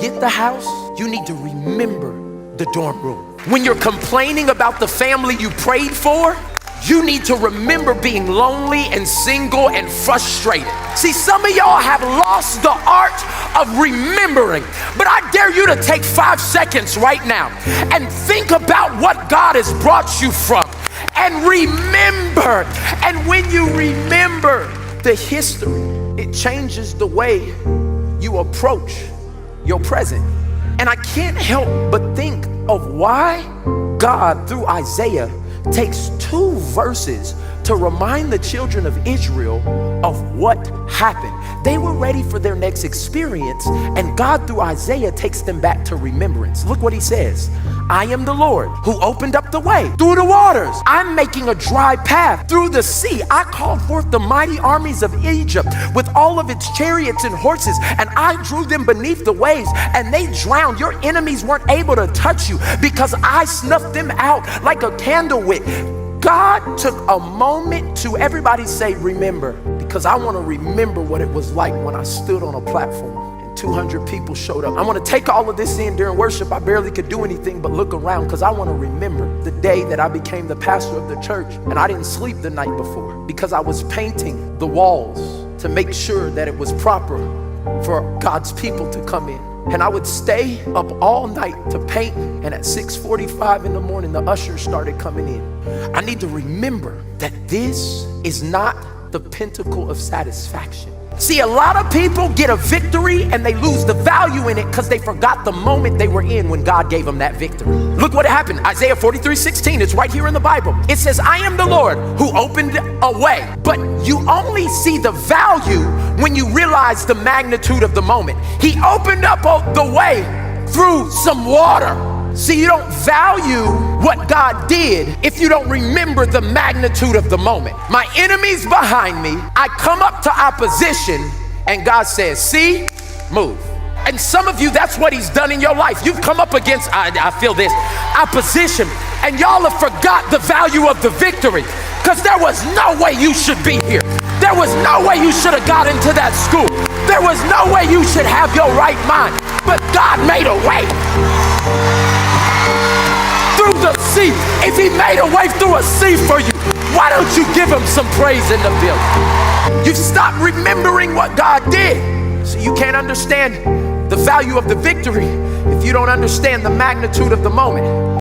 get the house, you need to remember the dorm room. When you're complaining about the family you prayed for, you need to remember being lonely and single and frustrated. See, some of y'all have lost the art of remembering, but I dare you to take 5 seconds right now and think about what God has brought you from and remember. And when you remember the history, it changes the way you approach your present. And I can't help but think of why God, through Isaiah, takes 2 verses to remind the children of Israel of what happened. They were ready for their next experience, and God, through Isaiah, takes them back to remembrance. Look what he says. I am the Lord who opened up the way through the waters. I'm making a dry path through the sea. I called forth the mighty armies of Egypt with all of its chariots and horses, and I drew them beneath the waves, and they drowned. Your enemies weren't able to touch you because I snuffed them out like a candle wick. God took a moment to, everybody say remember, because I want to remember what it was like when I stood on a platform and 200 people showed up. I want to take all of this in during worship. I barely could do anything but look around because I want to remember the day that I became the pastor of the church and I didn't sleep the night before because I was painting the walls to make sure that it was proper for God's people to come in. And I would stay up all night to paint, and at 6:45 in the morning, the ushers started coming in. I need to remember that this is not the pinnacle of satisfaction. See, a lot of people get a victory and they lose the value in it because they forgot the moment they were in when God gave them that victory. Look what happened. Isaiah 43:16, it's right here in the Bible. It says, I am the Lord who opened a way. But you only see the value when you realize the magnitude of the moment. He opened up the way through some water. See, you don't value what God did if you don't remember the magnitude of the moment. My enemy's behind me. I come up to opposition and God says, see, move. And some of you, that's what he's done in your life. You've come up against, I feel this, opposition. And y'all have forgot the value of the victory because there was no way you should be here. There was no way you should have got into that school. There was no way you should have your right mind. But God made a way. Through the sea. If he made a way through a sea for you, why don't you give him some praise in the building? You've stopped remembering what God did. So you can't understand the value of the victory if you don't understand the magnitude of the moment.